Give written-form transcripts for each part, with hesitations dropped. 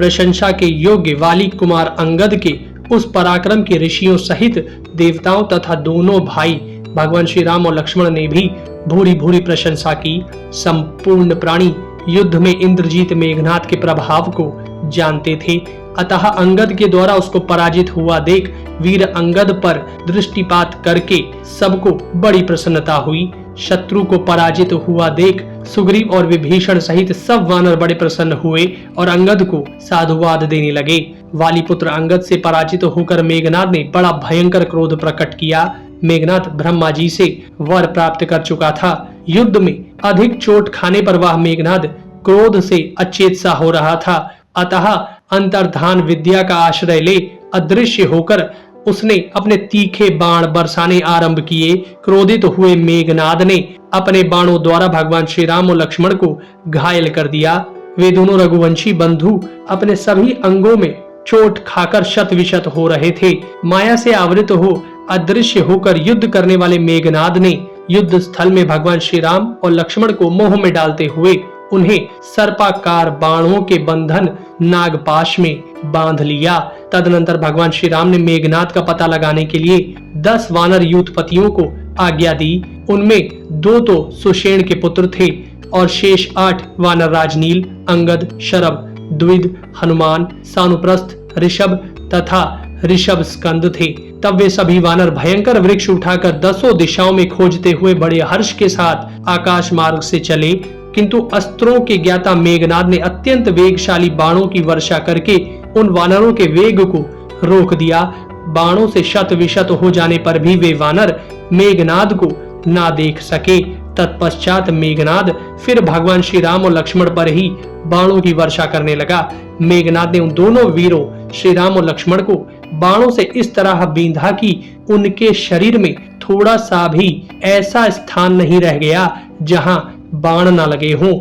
प्रशंसा के योग्य वाली कुमार अंगद के उस पराक्रम के ऋषियों सहित देवताओं तथा दोनों भाई भगवान श्री राम और लक्ष्मण ने भी भूरी भूरी प्रशंसा की। संपूर्ण प्राणी युद्ध में इंद्रजीत मेघनाद के प्रभाव को जानते थे, अतः अंगद के द्वारा उसको पराजित हुआ देख वीर अंगद पर दृष्टिपात करके सबको बड़ी प्रसन्नता हुई। शत्रु को पराजित हुआ देख सुग्रीव और विभीषण सहित सब वानर बड़े प्रसन्न हुए और अंगद को साधुवाद देने लगे। वाली पुत्र अंगद से पराजित होकर मेघनाद ने बड़ा भयंकर क्रोध प्रकट किया। मेघनाद ब्रह्मा जी से वर प्राप्त कर चुका था। युद्ध में अधिक चोट खाने पर वह मेघनाद क्रोध से अचेत सा हो रहा था, अतः अंतर्धान विद्या का आश्रय ले अदृश्य होकर उसने अपने तीखे बाण बरसाने आरंभ किए। क्रोधित हुए मेघनाद ने अपने बाणों द्वारा भगवान श्री राम और लक्ष्मण को घायल कर दिया। वे दोनों रघुवंशी बंधु अपने सभी अंगों में चोट खाकर शत विशत हो रहे थे। माया से आवृत हो अदृश्य होकर युद्ध करने वाले मेघनाद ने युद्ध स्थल में भगवान श्री राम और लक्ष्मण को मोह में डालते हुए उन्हें सर्पाकार बाणों के बंधन नागपाश में बांध लिया। तदनंतर भगवान श्री राम ने मेघनाद का पता लगाने के लिए 10 वानर यूथपतियों को आज्ञा दी। उनमें 2 तो सुषेण के पुत्र थे और शेष 8 वानर राजनील, अंगद, शरभ, द्विद, हनुमान, सानुप्रस्थ, ऋषभ तथा ऋषभ स्कंद थे। तब वे सभी वानर भयंकर वृक्ष उठाकर 10 दिशाओं में खोजते हुए बड़े हर्ष के साथ आकाश मार्ग से चले, किंतु अस्त्रों के ज्ञाता मेघनाद ने अत्यंत वेगशाली बाणों की वर्षा करके उन वानरों के वेग को रोक दिया। बाणों से शत विशत हो जाने पर भी वे वानर मेघनाद को ना देख सके। तत्पश्चात मेघनाद फिर भगवान श्री राम और लक्ष्मण पर ही बाणों की वर्षा करने लगा। मेघनाद ने उन दोनों वीरों श्री राम और लक्ष्मण को बाणों से इस तरह बींधा कि उनके शरीर में थोड़ा सा भी ऐसा स्थान नहीं रह गया जहां बाण न लगे हों।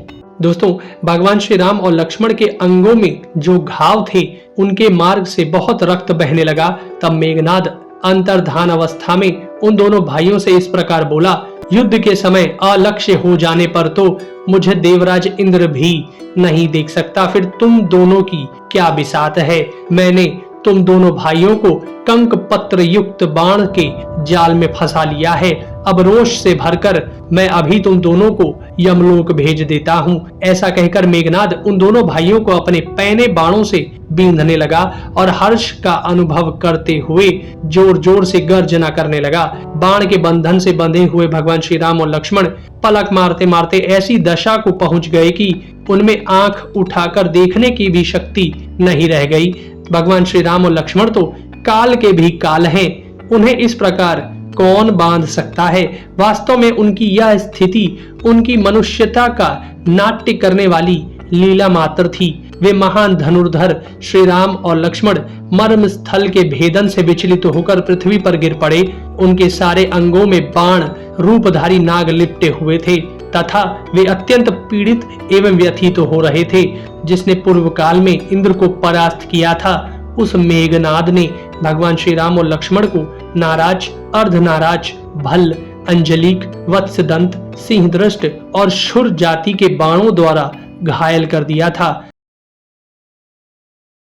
दोस्तों, भगवान श्री राम और लक्ष्मण के अंगों में जो घाव थे उनके मार्ग से बहुत रक्त बहने लगा। तब मेघनाद अंतर्धान अवस्था में उन दोनों भाइयों से इस प्रकार बोला, युद्ध के समय अलक्ष्य हो जाने पर तो मुझे देवराज इंद्र भी नहीं देख सकता, फिर तुम दोनों की क्या बिसात है। मैंने तुम दोनों भाइयों को कंक पत्र युक्त बाण के जाल में फंसा लिया है। अब रोष से भरकर मैं अभी तुम दोनों को यमलोक भेज देता हूँ। ऐसा कहकर मेघनाद उन दोनों भाइयों को अपने पैने बाणों से बींधने लगा और हर्ष का अनुभव करते हुए जोर जोर से गर्जना करने लगा। बाण के बंधन से बंधे हुए भगवान श्री राम और लक्ष्मण पलक मारते मारते ऐसी दशा को पहुंच गए कि उनमें आंख उठाकर देखने की भी शक्ति नहीं रह गई। भगवान श्री राम और लक्ष्मण तो काल के भी काल हैं, उन्हें इस प्रकार कौन बांध सकता है। वास्तव में उनकी यह स्थिति उनकी मनुष्यता का नाट्य करने वाली लीला मात्र थी। वे महान धनुर्धर श्री राम और लक्ष्मण मर्म स्थल के भेदन से विचलित होकर पृथ्वी पर गिर पड़े। उनके सारे अंगों में बाण रूपधारी नाग लिपटे हुए थे तथा वे अत्यंत पीड़ित एवं व्यथित हो रहे थे। जिसने पूर्व काल में इंद्र को परास्त किया था, उस मेघनाद ने भगवान श्री राम और लक्ष्मण को नाराज, अर्धनाराज, भल्ल, अंजलिक, वत्सदंत, सिंहदृष्ट और शुर जाति के बाणों द्वारा घायल कर दिया था।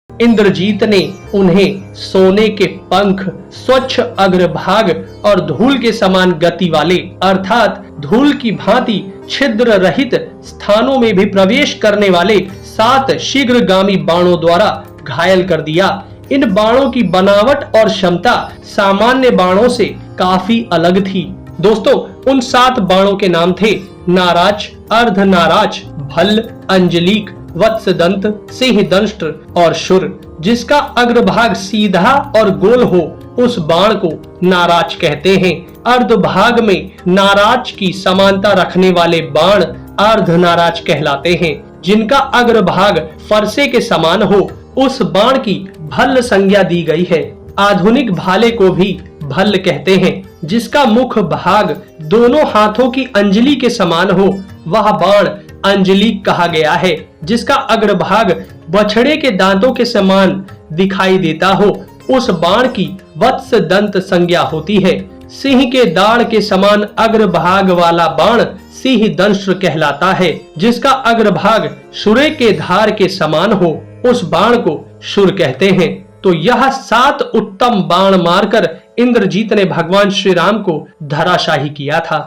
इंद्रजीत ने उन्हें सोने के पंख, स्वच्छ अग्रभाग और धूल के समान गति वाले अर्थात धूल की भांति छिद्र रहित स्थानों में भी प्रवेश करने वाले 7 शीघ्रगामी बाणों द्वारा घायल कर दिया। इन बाणों की बनावट और क्षमता सामान्य बाणों से काफी अलग थी। दोस्तों, उन 7 बाणों के नाम थे नाराज, अर्धनाराज, भल्ल, अंजलिक, वत्सदंत, सिंहदंष्ट्र और शुर। जिसका अग्रभाग सीधा और गोल हो उस बाण को नाराज कहते हैं। अर्धभाग में नाराज की समानता रखने वाले बाण अर्धनाराज कहलाते हैं। जिनका अग्रभाग फरसे के समान हो उस बाण की भल्ल संज्ञा दी गई है। आधुनिक भाले को भी भल्ल कहते हैं। जिसका मुख भाग दोनों हाथों की अंजलि के समान हो वह बाण अंजलिक कहा गया है। जिसका अग्रभाग बछड़े के दांतों के समान दिखाई देता हो उस बाण की वत्स दंत संज्ञा होती है। सिंह के दाढ़ के समान अग्रभाग वाला बाण सिंह दंष्ट्र कहलाता है। जिसका अग्रभाग सुरे के धार के समान हो उस बाण को शूर कहते हैं। तो यह 7 उत्तम बाण मारकर इंद्रजीत ने भगवान श्री राम को धराशाही किया था।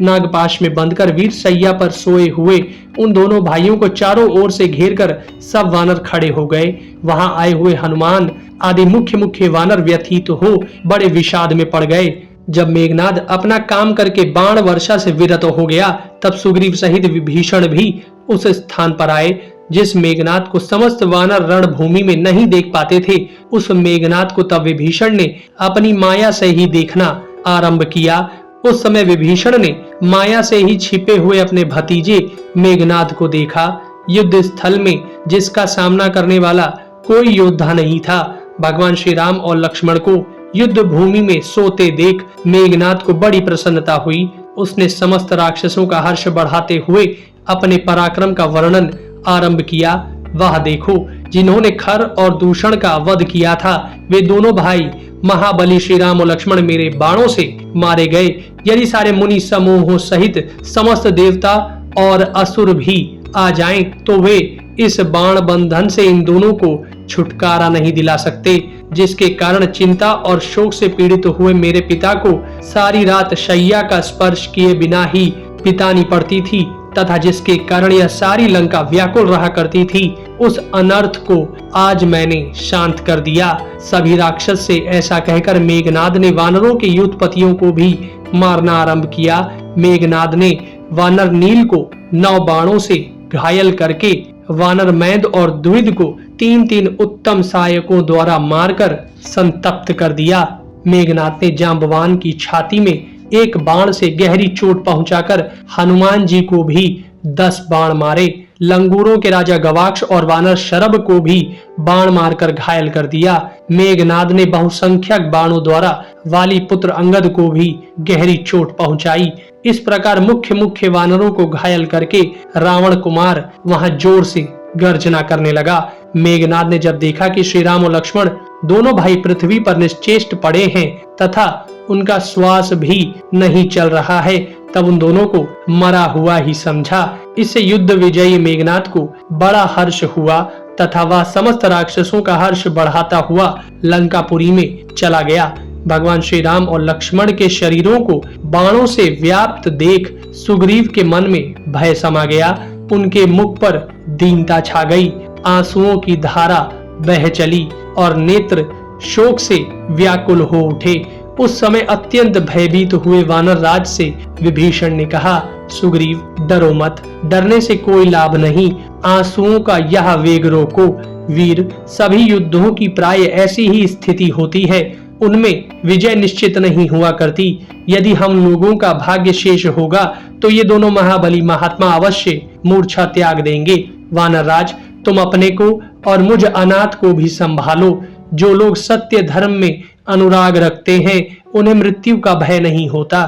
नागपाश में बंधकर वीर सैया पर सोए हुए उन दोनों भाइयों को चारों ओर से घेरकर सब वानर खड़े हो गए। वहां आए हुए हनुमान आदि मुख्य वानर व्यथित हो बड़े विषाद में पड़ गए। जब मेघनाद अपना काम करके बाण वर्षा से विरत हो गया, तब सुग्रीव सहित विभीषण भी उस स्थान पर आए जिस मेघनाद को समस्त वानर रणभूमि में नहीं देख पाते थे। उस मेघनाद को तब विभीषण ने अपनी माया से ही देखना आरंभ किया। उस समय विभीषण ने माया से ही छिपे हुए अपने भतीजे मेघनाद को देखा। युद्ध स्थल में जिसका सामना करने वाला कोई योद्धा नहीं था, भगवान श्री राम और लक्ष्मण को युद्ध भूमि में सोते देख मेघनाद को बड़ी प्रसन्नता हुई। उसने समस्त राक्षसों का हर्ष बढ़ाते हुए अपने पराक्रम का वर्णन आरंभ किया। वह देखो, जिन्होंने खर और दूषण का वध किया था, वे दोनों भाई महाबली श्री राम और लक्ष्मण मेरे बाणों से मारे गए। यदि सारे मुनि समूहों सहित समस्त देवता और असुर भी आ जाएं, तो वे इस बाण बंधन से इन दोनों को छुटकारा नहीं दिला सकते, जिसके कारण चिंता और शोक से पीड़ित हुए मेरे पिता को सारी रात शैया का स्पर्श किए बिना ही बितानी पड़ती थी, तथा जिसके कारण यह सारी लंका व्याकुल रहा करती थी। उस अनर्थ को आज मैंने शांत कर दिया। सभी राक्षस से ऐसा कहकर मेघनाद ने वानरों के युद्धपतियों को भी मारना आरंभ किया। मेघनाद ने वानर नील को 9 बाणों से घायल करके वानर मैद और द्विध को 3-3 उत्तम सहायकों द्वारा मारकर संतप्त कर दिया। मेघनाद ने जांबवान की छाती में एक बाण से गहरी चोट पहुंचाकर हनुमान जी को भी 10 बाण मारे। लंगूरों के राजा गवाक्ष और वानर शरभ को भी बाण मारकर घायल कर दिया। मेघनाद ने बहुसंख्यक बाणों द्वारा वाली पुत्र अंगद को भी गहरी चोट पहुंचाई। इस प्रकार मुख्य वानरों को घायल करके रावण कुमार वहां जोर से गर्जना करने लगा। मेघनाद ने जब देखा कि श्री राम और लक्ष्मण दोनों भाई पृथ्वी पर निश्चेष्ट पड़े हैं तथा उनका श्वास भी नहीं चल रहा है, तब उन दोनों को मरा हुआ ही समझा। इससे युद्ध विजयी मेघनाद को बड़ा हर्ष हुआ तथा वह समस्त राक्षसों का हर्ष बढ़ाता हुआ लंकापुरी में चला गया। भगवान श्री राम और लक्ष्मण के शरीरों को बाणों से व्याप्त देख सुग्रीव के मन में भय समा गया। उनके मुख पर दीनता छा गई, आंसुओं की धारा बह चली और नेत्र शोक से व्याकुल हो उठे। उस समय अत्यंत भयभीत हुए वानर राज से विभीषण ने कहा, सुग्रीव डरो मत, डरने से कोई लाभ नहीं, आंसुओं का यह वेग रोको। वीर, सभी युद्धों की प्राय ऐसी ही स्थिति होती है, उनमें विजय निश्चित नहीं हुआ करती। यदि हम लोगों का भाग्य शेष होगा तो ये दोनों महाबली महात्मा अवश्य मूर्छा त्याग देंगे। वानरराज, तुम अपने को और मुझ अनाथ को भी संभालो। जो लोग सत्य धर्म में अनुराग रखते हैं उन्हें मृत्यु का भय नहीं होता।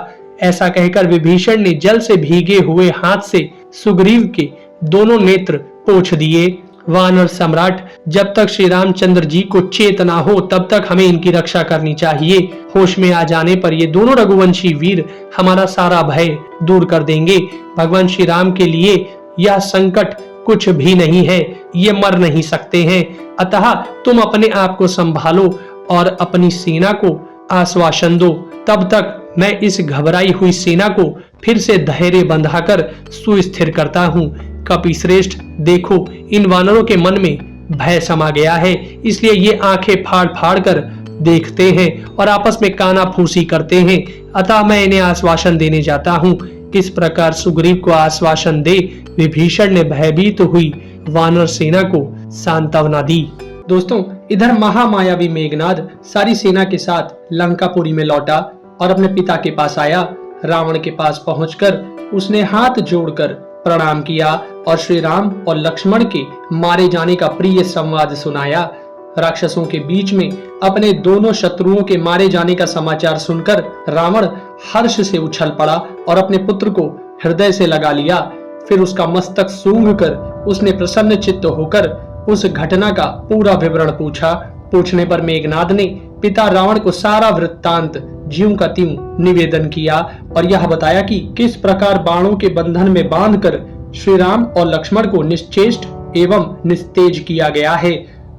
ऐसा कहकर विभीषण ने जल से भीगे हुए हाथ से सुग्रीव के दोनों नेत्र पोंछ दिए। वानर सम्राट, जब तक श्री रामचंद्र जी को चेत ना हो तब तक हमें इनकी रक्षा करनी चाहिए। होश में आ जाने पर ये दोनों रघुवंशी वीर हमारा सारा भय दूर कर देंगे। भगवान श्री राम के लिए यह संकट कुछ भी नहीं है, ये मर नहीं सकते हैं। अतः तुम अपने आप को संभालो और अपनी सेना को आश्वासन दो। तब तक मैं इस घबराई हुई सेना को फिर से धैर्य बंधाकर सुस्थिर करता हूँ। कपिश्रेष्ठ, देखो, इन वानरों के मन में भय समा गया है, इसलिए ये आंखें फाड़ फाड़ कर देखते हैं और आपस में कानाफूसी करते हैं। अतः मैं इन्हें आश्वासन देने जाता हूँ। किस प्रकार सुग्रीव को आश्वासन दे विभीषण ने भयभीत हुई वानर सेना को सांत्वना दी। दोस्तों, इधर महामायावी मेघनाद सारी सेना के साथ लंकापुरी में लौटा और अपने पिता के पास आया। रावण के पास पहुंचकर उसने हाथ जोड़कर प्रणाम किया और श्री राम और लक्ष्मण के मारे जाने का प्रिय संवाद सुनाया। राक्षसों के बीच में अपने दोनों शत्रुओं के मारे जाने का समाचार सुनकर रावण हर्ष से उछल पड़ा और अपने पुत्र को हृदय से लगा लिया। फिर उसका मस्तक सूंघकर उसने प्रसन्न चित्त होकर उस घटना का पूरा विवरण पूछा। पूछने पर मेघनाद ने पिता रावण को सारा वृत्तांत ज्यों का त्यों निवेदन किया और यह बताया कि किस प्रकार बाणों के बंधन में बांधकर श्री राम और लक्ष्मण को निश्चेष्ट एवं निस्तेज किया गया है।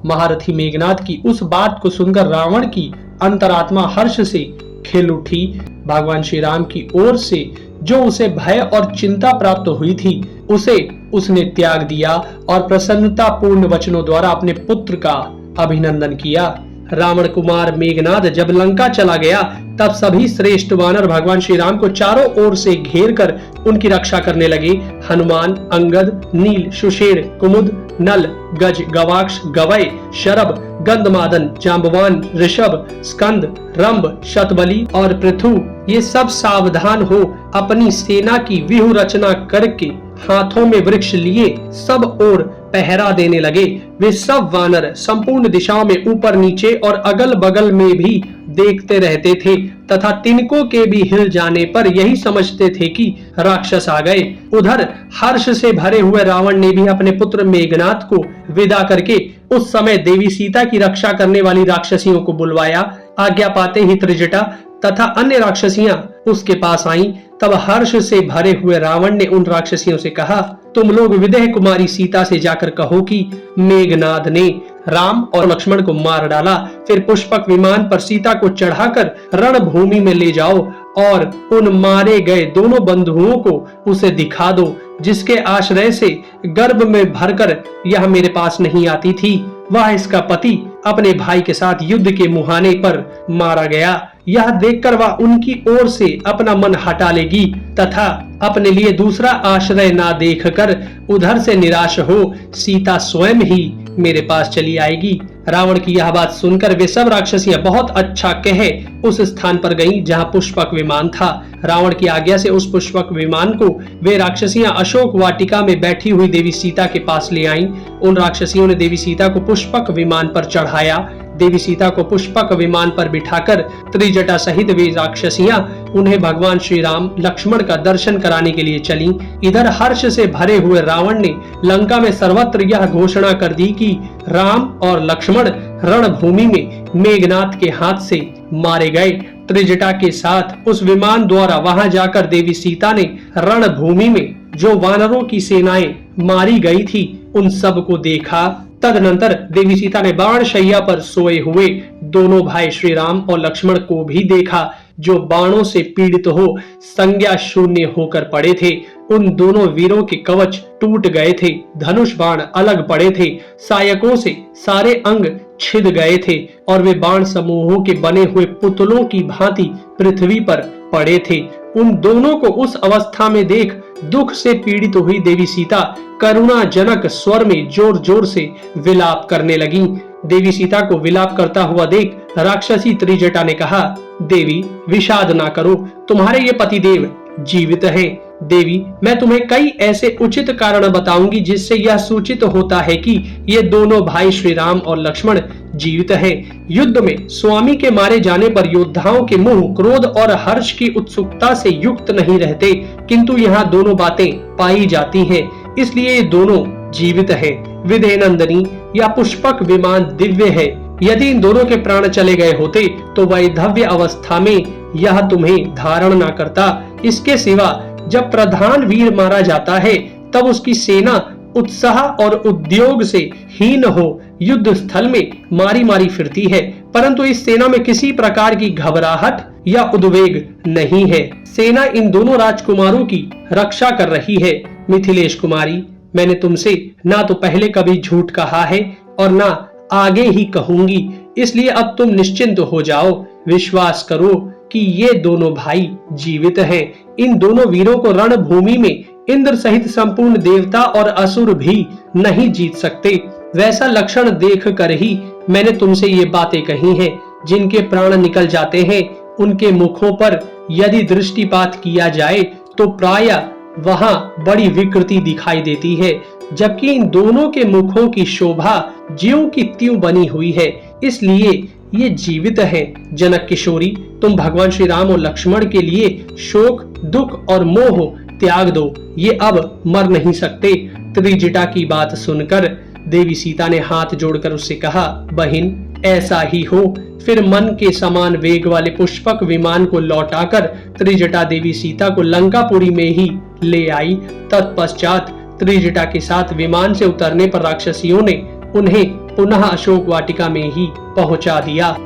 महारथी मेघनाद की उस बात को सुनकर रावण की अंतरात्मा हर्ष से खिल उठी। भगवान श्री राम की ओर से जो उसे भय और चिंता प्राप्त हुई थी, उसे उसने त्याग दिया और प्रसन्नता पूर्ण वचनों द्वारा अपने पुत्र का अभिनंदन किया। रावण कुमार मेघनाद जब लंका चला गया, तब सभी श्रेष्ठ वानर भगवान श्री राम को चारों ओर से घेर कर उनकी रक्षा करने लगे। हनुमान, अंगद, नील, सुषेण, कुमुद, नल, गज, गवाक्ष, गवय, शरभ, गंधमादन, जांबवान, ऋषभ, स्कंद, रंभ, शतबली और पृथु, ये सब सावधान हो अपनी सेना की व्यूह रचना करके हाथों में वृक्ष लिए सब ओर पहरा देने लगे। वे सब वानर संपूर्ण दिशाओं में ऊपर नीचे और अगल बगल में भी देखते रहते थे तथा तिनकों के भी हिल जाने पर यही समझते थे कि राक्षस आ गए। उधर हर्ष से भरे हुए रावण ने भी अपने पुत्र मेघनाद को विदा करके उस समय देवी सीता की रक्षा करने वाली राक्षसियों को बुलवाया। आज्ञा पाते ही त्रिजटा तथा अन्य राक्षसियां उसके पास आईं। तब हर्ष से भरे हुए रावण ने उन राक्षसियों से कहा, तुम लोग विदेह कुमारी सीता से जाकर कहो कि मेघनाद ने राम और लक्ष्मण को मार डाला। फिर पुष्पक विमान पर सीता को चढ़ाकर रणभूमि में ले जाओ और उन मारे गए दोनों बंधुओं को उसे दिखा दो, जिसके आश्रय से गर्भ में भरकर यह मेरे पास नहीं आती थी। वह इसका पति अपने भाई के साथ युद्ध के मुहाने पर मारा गया। यह देखकर वह उनकी ओर से अपना मन हटा लेगी तथा अपने लिए दूसरा आश्रय ना देखकर उधर से निराश हो सीता स्वयं ही मेरे पास चली आएगी। रावण की यह बात सुनकर वे सब राक्षसियां बहुत अच्छा कहे उस स्थान पर गईं जहां पुष्पक विमान था। रावण की आज्ञा से उस पुष्पक विमान को वे राक्षसियां अशोक वाटिका में बैठी हुई देवी सीता के पास ले आईं। उन राक्षसियों ने देवी सीता को पुष्पक विमान पर चढ़ाया। देवी सीता को पुष्पक विमान पर बिठाकर त्रिजटा सहित वे राक्षसियां उन्हें भगवान श्री राम लक्ष्मण का दर्शन कराने के लिए चलीं। इधर हर्ष से भरे हुए रावण ने लंका में सर्वत्र यह घोषणा कर दी कि राम और लक्ष्मण रणभूमि में मेघनाद के हाथ से मारे गए। त्रिजटा के साथ उस विमान द्वारा वहां जाकर देवी सीता ने रणभूमि में जो वानरों की सेनाएं मारी गई थी उन सब को देखा। तदनंतर देवी सीता ने बाण शैया पर सोए हुए दोनों भाई श्री राम और लक्ष्मण को भी देखा, जो बाणों से पीड़ित हो संज्ञा शून्य होकर पड़े थे। उन दोनों वीरों के कवच टूट गए थे, धनुष बाण अलग पड़े थे, सायकों से सारे अंग छिद गए थे और वे बाण समूहों के बने हुए पुतलों की भांति पृथ्वी पर पड़े थे। उन दोनों को उस अवस्था में देख दुख से पीड़ित हुई देवी सीता करुणाजनक स्वर में जोर जोर से विलाप करने लगी। देवी सीता को विलाप करता हुआ देख राक्षसी त्रिजटा ने कहा, देवी विषाद ना करो, तुम्हारे ये पतिदेव जीवित हैं। देवी, मैं तुम्हें कई ऐसे उचित कारण बताऊंगी जिससे यह सूचित होता है कि ये दोनों भाई श्री राम और लक्ष्मण जीवित हैं। युद्ध में स्वामी के मारे जाने पर योद्धाओं के मुंह क्रोध और हर्ष की उत्सुकता से युक्त नहीं रहते, किंतु यहाँ दोनों बातें पाई जाती हैं, इसलिए ये दोनों जीवित हैं। विदेह नंदिनी या पुष्पक विमान दिव्य है। यदि इन दोनों के प्राण चले गए होते तो वैधव्य अवस्था में यह तुम्हें धारण न करता। इसके सिवा जब प्रधान वीर मारा जाता है तब उसकी सेना उत्साह और उद्योग से हीन हो युद्ध स्थल में मारी मारी फिरती है, परंतु इस सेना में किसी प्रकार की घबराहट या उद्वेग नहीं है। सेना इन दोनों राजकुमारों की रक्षा कर रही है। मिथिलेश कुमारी, मैंने तुमसे ना तो पहले कभी झूठ कहा है और ना आगे ही कहूंगी, इसलिए अब तुम निश्चिंत हो जाओ। विश्वास करो कि ये दोनों भाई जीवित हैं। इन दोनों वीरों को रणभूमि में इंद्र सहित संपूर्ण देवता और असुर भी नहीं जीत सकते। वैसा लक्षण देख कर ही मैंने तुमसे ये बातें कही हैं। जिनके प्राण निकल जाते हैं उनके मुखों पर यदि दृष्टिपात किया जाए तो प्रायः वहां बड़ी विकृति दिखाई देती है, जबकि इन दोनों के मुखों की शोभा ज्यों की त्यों बनी हुई है, इसलिए ये जीवित हैं। जनक किशोरी, तुम भगवान श्री राम और लक्ष्मण के लिए शोक, दुख और मोह त्याग दो, ये अब मर नहीं सकते। त्रिजटा की बात सुनकर देवी सीता ने हाथ जोड़कर उससे कहा, बहिन ऐसा ही हो। फिर मन के समान वेग वाले पुष्पक विमान को लौटाकर त्रिजटा देवी सीता को लंकापुरी में ही ले आई। तत्पश्चात त्रिजटा के साथ विमान से उतरने पर राक्षसियों ने उन्हें पुनः अशोक वाटिका में ही पहुंचा दिया।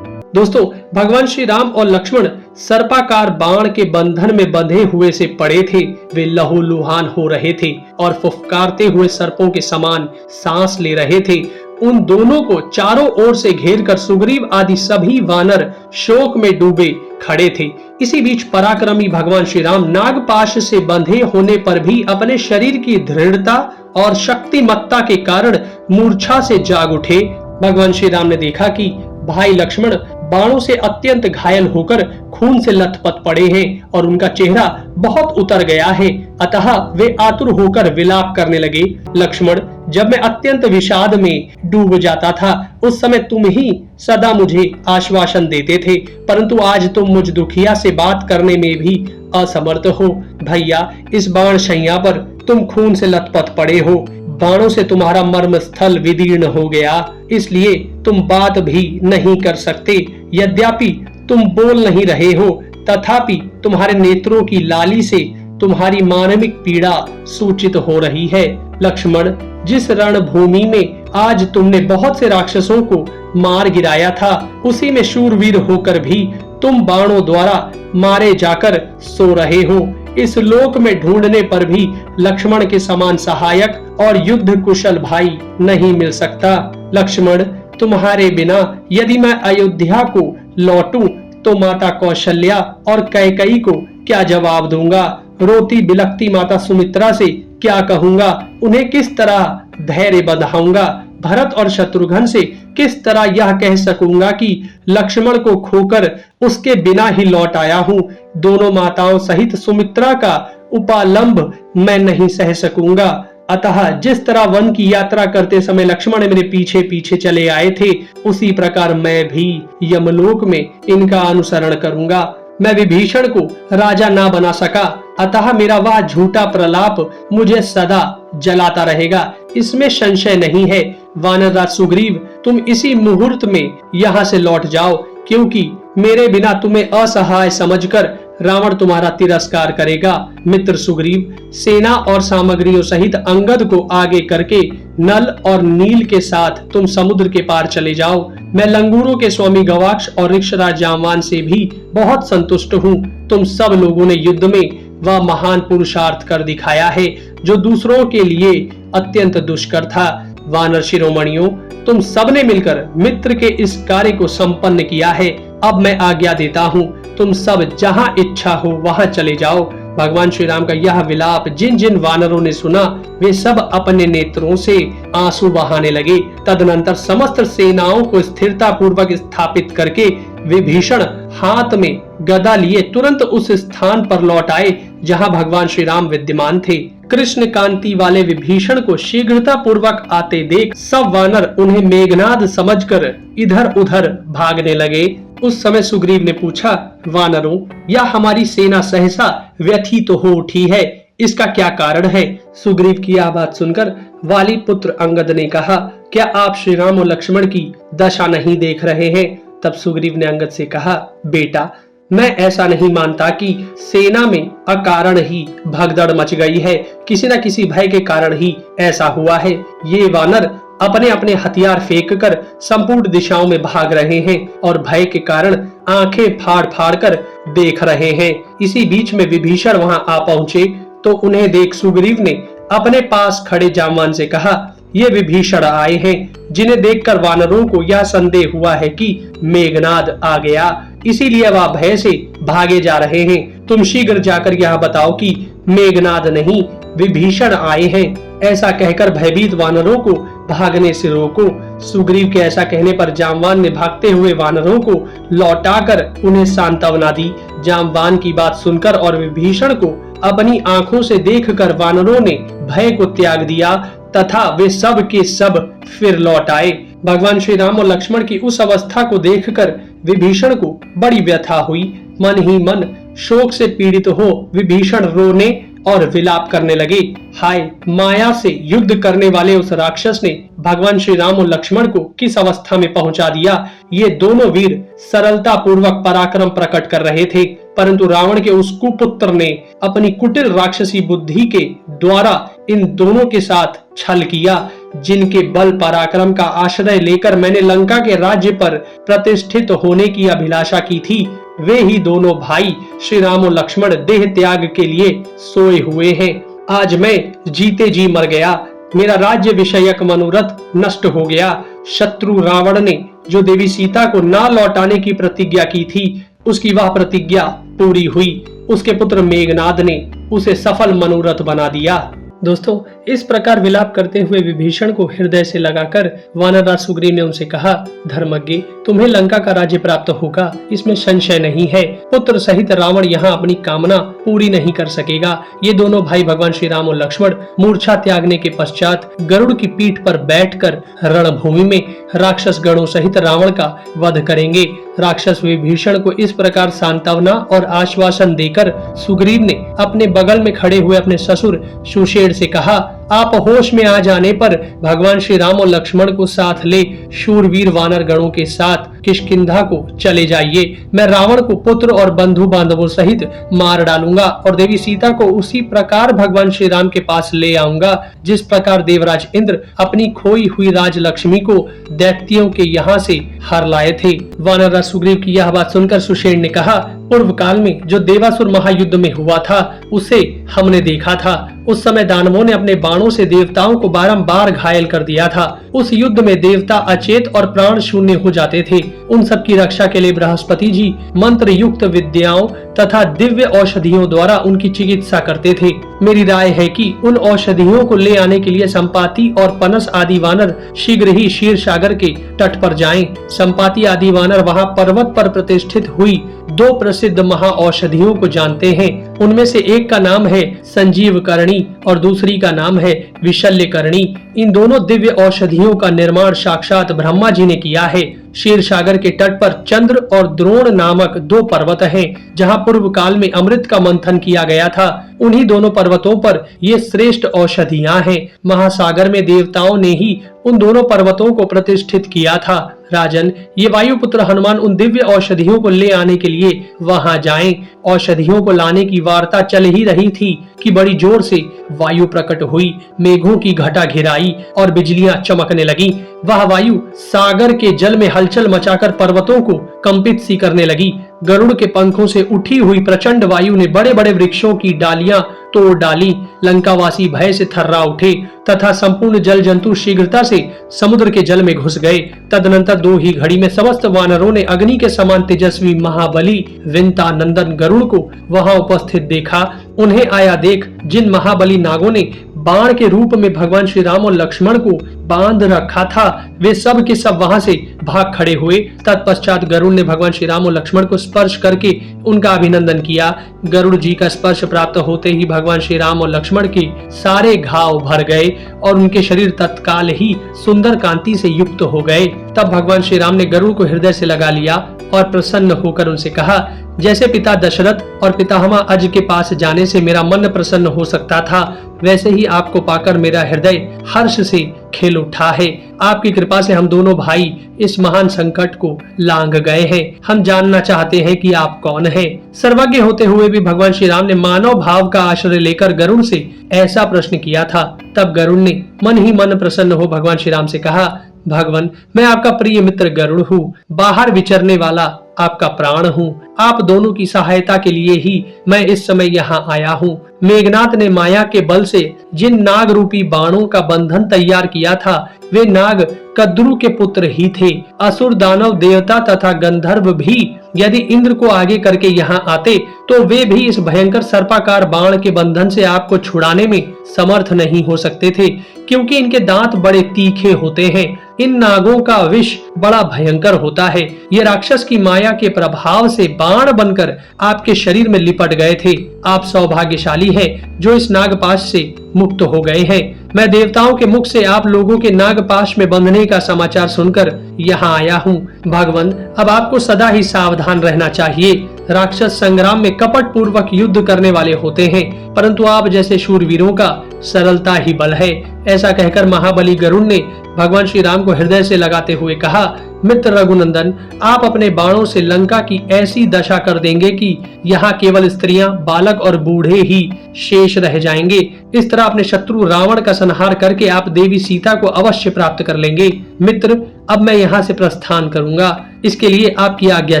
दोस्तों, भगवान श्री राम और लक्ष्मण सर्पाकार बाण के बंधन में बंधे हुए से पड़े थे। वे लहूलुहान हो रहे थे और फुफकारते हुए सर्पों के समान सांस ले रहे थे। उन दोनों को चारों ओर से घेरकर सुग्रीव आदि सभी वानर शोक में डूबे खड़े थे। इसी बीच पराक्रमी भगवान श्री राम नागपाश से बंधे होने पर भी अपने शरीर की दृढ़ता और शक्तिमत्ता के कारण मूर्छा से जाग उठे। भगवान श्री राम ने देखा कि भाई लक्ष्मण बाणों से अत्यंत घायल होकर खून से लथपथ पड़े हैं और उनका चेहरा बहुत उतर गया है। अतः वे आतुर होकर विलाप करने लगे। लक्ष्मण, जब मैं अत्यंत विषाद में डूब जाता था उस समय तुम ही सदा मुझे आश्वासन देते थे, परंतु आज तुम मुझ दुखिया से बात करने में भी असमर्थ हो। भैया, इस बाण शैया पर तुम खून से लथपथ पड़े हो। बाणों से तुम्हारा मर्म स्थल विदीर्ण हो गया, इसलिए तुम बात भी नहीं कर सकते। यद्यपि तुम बोल नहीं रहे हो, तथापि तुम्हारे नेत्रों की लाली से तुम्हारी मानविक पीड़ा सूचित हो रही है। लक्ष्मण, जिस रणभूमि में आज तुमने बहुत से राक्षसों को मार गिराया था, उसी में शूरवीर होकर भी तुम बाणों द्वारा मारे जाकर सो रहे हो। इस लोक में ढूंढने पर भी लक्ष्मण के समान सहायक और युद्ध कुशल भाई नहीं मिल सकता। लक्ष्मण, तुम्हारे बिना यदि मैं अयोध्या को लौटूं तो माता कौशल्या और कैकेयी को क्या जवाब दूंगा? रोती बिलखती माता सुमित्रा से क्या कहूंगा? उन्हें किस तरह धैर्य बंधाऊंगा? भरत और शत्रुघ्न से किस तरह यह कह सकूंगा कि लक्ष्मण को खोकर उसके बिना ही लौट आया हूं? दोनों माताओं सहित सुमित्रा का उपालंब मैं नहीं सह सकूंगा। अतः जिस तरह वन की यात्रा करते समय लक्ष्मण मेरे पीछे पीछे चले आए थे, उसी प्रकार मैं भी यमलोक में इनका अनुसरण करूंगा। मैं विभीषण को राजा ना बना सका, अतः मेरा वह झूठा प्रलाप मुझे सदा जलाता रहेगा, इसमें संशय नहीं है। वानरराज सुग्रीव, तुम इसी मुहूर्त में यहाँ से लौट जाओ, क्योंकि मेरे बिना तुम्हें असहाय समझकर रावण तुम्हारा तिरस्कार करेगा। मित्र सुग्रीव, सेना और सामग्रियों सहित अंगद को आगे करके नल और नील के साथ तुम समुद्र के पार चले जाओ। मैं लंगूरों के स्वामी गवाक्ष और ऋक्षराज जामवान से भी बहुत संतुष्ट हूँ। तुम सब लोगों ने युद्ध में वह महान पुरुषार्थ कर दिखाया है जो दूसरों के लिए अत्यंत दुष्कर था। वानर शिरोमणियों, तुम सबने मिलकर मित्र के इस कार्य को संपन्न किया है। अब मैं आज्ञा देता हूँ, तुम सब जहाँ इच्छा हो वहाँ चले जाओ। भगवान श्री राम का यह विलाप जिन जिन वानरों ने सुना, वे सब अपने नेत्रों से आंसू बहाने लगे। तदनंतर समस्त सेनाओं को स्थिरता पूर्वक स्थापित करके विभीषण हाथ में गदा लिए तुरंत उस स्थान पर लौट आए जहां भगवान श्री राम विद्यमान थे। कृष्ण कांति वाले विभीषण को शीघ्रता पूर्वक आते देख सब वानर उन्हें मेघनाद समझकर इधर उधर भागने लगे। उस समय सुग्रीव ने पूछा, वानरों, यह हमारी सेना सहसा व्यथित हो उठी है, इसका क्या कारण है? सुग्रीव की यह बात सुनकर वाली पुत्र अंगद ने कहा, क्या आप श्री राम और लक्ष्मण की दशा नहीं देख रहे हैं? तब सुग्रीव ने अंगद से कहा, बेटा, मैं ऐसा नहीं मानता कि सेना में अकारण ही भगदड़ मच गई है। किसी न किसी भय के कारण ही ऐसा हुआ है। ये वानर अपने अपने हथियार फेंक कर संपूर्ण दिशाओं में भाग रहे हैं और भय के कारण आंखें फाड़ फाड़ कर देख रहे हैं। इसी बीच में विभीषण वहां आ पहुंचे तो उन्हें देख सुग्रीव ने अपने पास खड़े जामवान से कहा, ये विभीषण आए हैं, जिन्हें देखकर वानरों को यह संदेह हुआ है कि मेघनाद आ गया, इसीलिए वह भय से भागे जा रहे हैं। तुम शीघ्र जाकर यह बताओ कि मेघनाद नहीं, विभीषण आए हैं। ऐसा कहकर भयभीत वानरों को भागने से रोको। सुग्रीव के ऐसा कहने पर जामवान ने भागते हुए वानरों को लौटाकर उन्हें सांत्वना दी। जामवान की बात सुनकर और विभीषण को अपनी आंखों से देखकर वानरों ने भय को त्याग दिया तथा वे सब के सब फिर लौट आए। भगवान श्री राम और लक्ष्मण की उस अवस्था को देखकर विभीषण को बड़ी व्यथा हुई। मन ही मन शोक से पीड़ित हो विभीषण रोने और विलाप करने लगे। हाय, माया से युद्ध करने वाले उस राक्षस ने भगवान श्री राम और लक्ष्मण को किस अवस्था में पहुंचा दिया। ये दोनों वीर सरलता पूर्वक पराक्रम प्रकट कर रहे थे, परंतु रावण के उस कुपुत्र ने अपनी कुटिल राक्षसी बुद्धि के द्वारा इन दोनों के साथ छल किया। जिनके बल पराक्रम का आश्रय लेकर मैंने लंका के राज्य पर प्रतिष्ठित होने की अभिलाषा की थी, वे ही दोनों भाई श्री राम और लक्ष्मण देह त्याग के लिए सोए हुए हैं। आज मैं जीते जी मर गया, मेरा राज्य विषयक मनोरथ नष्ट हो गया। शत्रु रावण ने जो देवी सीता को ना लौटाने की प्रतिज्ञा की थी, उसकी वह प्रतिज्ञा पूरी हुई। उसके पुत्र मेघनाद ने उसे सफल मनोरथ बना दिया। दोस्तों, इस प्रकार विलाप करते हुए विभीषण को हृदय से लगाकर वानरराज सुग्रीव ने उनसे कहा, धर्मज्ञ, तुम्हें लंका का राज्य प्राप्त होगा, इसमें संशय नहीं है। पुत्र सहित रावण यहाँ अपनी कामना पूरी नहीं कर सकेगा। ये दोनों भाई भगवान श्री राम और लक्ष्मण मूर्छा त्यागने के पश्चात गरुड़ की पीठ पर बैठकर रणभूमि में राक्षस गणों सहित रावण का वध करेंगे। राक्षस विभीषण को इस प्रकार सांत्वना और आश्वासन देकर सुग्रीव ने अपने बगल में खड़े हुए अपने ससुर सुषेण से कहा, आप होश में आ जाने पर भगवान श्री राम और लक्ष्मण को साथ ले शूरवीर वानर गणों के साथ किष्किंधा को चले जाइए। मैं रावण को पुत्र और बंधु बांधवों सहित मार डालूंगा और देवी सीता को उसी प्रकार भगवान श्री राम के पास ले आऊंगा जिस प्रकार देवराज इंद्र अपनी खोई हुई राजलक्ष्मी को दैत्यों के यहाँ से हर लाए थे। वानरराज सुग्रीव की यह बात सुनकर सुषेण ने कहा, पूर्व काल में जो देवासुर महायुद्ध में हुआ था उसे हमने देखा था। उस समय दानवों ने अपने बाणों से देवताओं को बारंबार घायल कर दिया था। उस युद्ध में देवता अचेत और प्राण शून्य हो जाते थे। उन सब की रक्षा के लिए बृहस्पति जी मंत्र युक्त विद्याओं तथा दिव्य औषधियों द्वारा उनकी चिकित्सा करते थे। मेरी राय है कि उन औषधियों को ले आने के लिए संपाति और पनस आदि वानर शीघ्र ही क्षीर सागर के तट पर जाएं। संपाति आदि वानर वहां पर्वत पर प्रतिष्ठित हुई दो प्रसिद्ध महा औषधियों को जानते हैं। उनमें से एक का नाम है संजीव करणी और दूसरी का नाम है विशल्य करणी। इन दोनों दिव्य औषधियों का निर्माण साक्षात ब्रह्मा जी ने किया है। क्षीर सागर के तट पर चंद्र और द्रोण नामक दो पर्वत हैं, जहां पूर्व काल में अमृत का मंथन किया गया था। उन्हीं दोनों पर्वतों पर ये श्रेष्ठ औषधियां हैं। महासागर में देवताओं ने ही उन दोनों पर्वतों को प्रतिष्ठित किया था। राजन, ये वायुपुत्र हनुमान उन दिव्य औषधियों को ले आने के लिए वहां जाएं। औषधियों को लाने की वार्ता चल ही रही थी कि बड़ी जोर से वायु प्रकट हुई, मेघों की घटा घिराई और बिजलियां चमकने लगी। वह वायु सागर के जल में हलचल मचाकर पर्वतों को कंपित सी करने लगी। गरुड़ के पंखों से उठी हुई प्रचंड वायु ने बड़े बड़े वृक्षों की डालियां तोड़ डाली। लंकावासी भय से थर्रा उठे तथा संपूर्ण जल जंतु शीघ्रता से समुद्र के जल में घुस गए। तदनंतर दो ही घड़ी में समस्त वानरों ने अग्नि के समान तेजस्वी महाबली विंता नंदन गरुड़ को वहां उपस्थित देखा। उन्हें आया देख जिन महाबली नागों ने बाण के रूप में भगवान श्री राम और लक्ष्मण को बांध रखा था, वे सब के सब वहां से भाग खड़े हुए। तत्पश्चात गरुड़ ने भगवान श्री राम और लक्ष्मण को स्पर्श करके उनका अभिनंदन किया। गरुड़ जी का स्पर्श प्राप्त होते ही भगवान श्री राम और लक्ष्मण के सारे घाव भर गए और उनके शरीर तत्काल ही सुंदर कांति से युक्त हो गए। तब भगवान श्री राम ने गरुड़ को हृदय से लगा लिया और प्रसन्न होकर उनसे कहा, जैसे पिता दशरथ और पितामह अज के पास जाने से मेरा मन प्रसन्न हो सकता था, वैसे ही आपको पाकर मेरा हृदय हर्ष से खेल उठा है। आपकी कृपा से हम दोनों भाई इस महान संकट को लांघ गए हैं। हम जानना चाहते हैं कि आप कौन हैं। सर्वज्ञ होते हुए भी भगवान श्री राम ने मानव भाव का आश्रय लेकर गरुड़ से ऐसा प्रश्न किया था। तब गरुड़ ने मन ही मन प्रसन्न हो भगवान श्री राम से कहा, भगवान, मैं आपका प्रिय मित्र गरुड़ हूँ, बाहर विचरने वाला आपका प्राण हूँ। आप दोनों की सहायता के लिए ही मैं इस समय यहाँ आया हूँ। मेघनाथ ने माया के बल से जिन नाग रूपी बाणों का बंधन तैयार किया था, वे नाग कद्रु के पुत्र ही थे। असुर, दानव, देवता तथा गंधर्व भी यदि इंद्र को आगे करके यहाँ आते तो वे भी इस भयंकर सर्पाकार बाण के बंधन से आपको छुड़ाने में समर्थ नहीं हो सकते थे, क्योंकि इनके दांत बड़े तीखे होते हैं। इन नागों का विष बड़ा भयंकर होता है। ये राक्षस की माया के प्रभाव से बाण बनकर आपके शरीर में लिपट गए थे। आप सौभाग्यशाली हैं जो इस नागपाश से मुक्त हो गए हैं। मैं देवताओं के मुख से आप लोगों के नागपाश में बंधने का समाचार सुनकर यहाँ आया हूँ। भगवान, अब आपको सदा ही सावधान रहना चाहिए। राक्षस संग्राम में कपट पूर्वक युद्ध करने वाले होते हैं, परंतु आप जैसे शूरवीरों का सरलता ही बल है। ऐसा कहकर महाबली गरुड़ ने भगवान श्री राम को हृदय से लगाते हुए कहा, मित्र रघुनंदन, आप अपने बाणों से लंका की ऐसी दशा कर देंगे कि यहाँ केवल स्त्रियां, बालक और बूढ़े ही शेष रह जाएंगे। इस तरह अपने शत्रु रावण का संहार करके आप देवी सीता को अवश्य प्राप्त कर लेंगे। मित्र, अब मैं यहाँ से प्रस्थान करूंगा, इसके लिए आपकी आज्ञा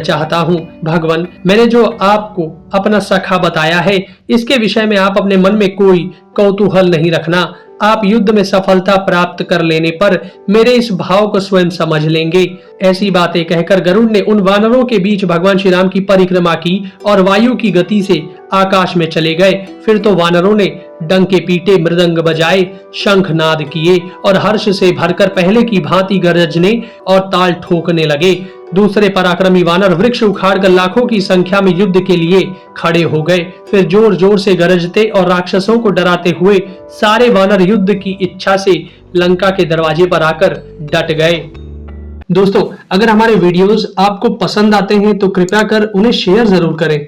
चाहता हूँ। भगवान, मैंने जो आपको अपना सखा बताया है, इसके विषय में आप अपने मन में कोई कौतूहल नहीं रखना। आप युद्ध में सफलता प्राप्त कर लेने पर मेरे इस भाव को स्वयं समझ लेंगे। ऐसी बातें कहकर गरुड़ ने उन वानरों के बीच भगवान श्री राम की परिक्रमा की और वायु की गति से आकाश में चले गए। फिर तो वानरों ने डंके पीटे, मृदंग बजाए, शंखनाद किए और हर्ष से भरकर पहले की भांति गरजने और ताल ठोकने लगे। दूसरे पराक्रमी वानर वृक्ष उखाड़कर लाखों की संख्या में युद्ध के लिए खड़े हो गए। फिर जोर जोर से गरजते और राक्षसों को डराते हुए सारे वानर युद्ध की इच्छा से लंका के दरवाजे पर आकर डट गए। दोस्तों, अगर हमारे वीडियोस आपको पसंद आते हैं तो कृपया कर उन्हें शेयर जरूर करें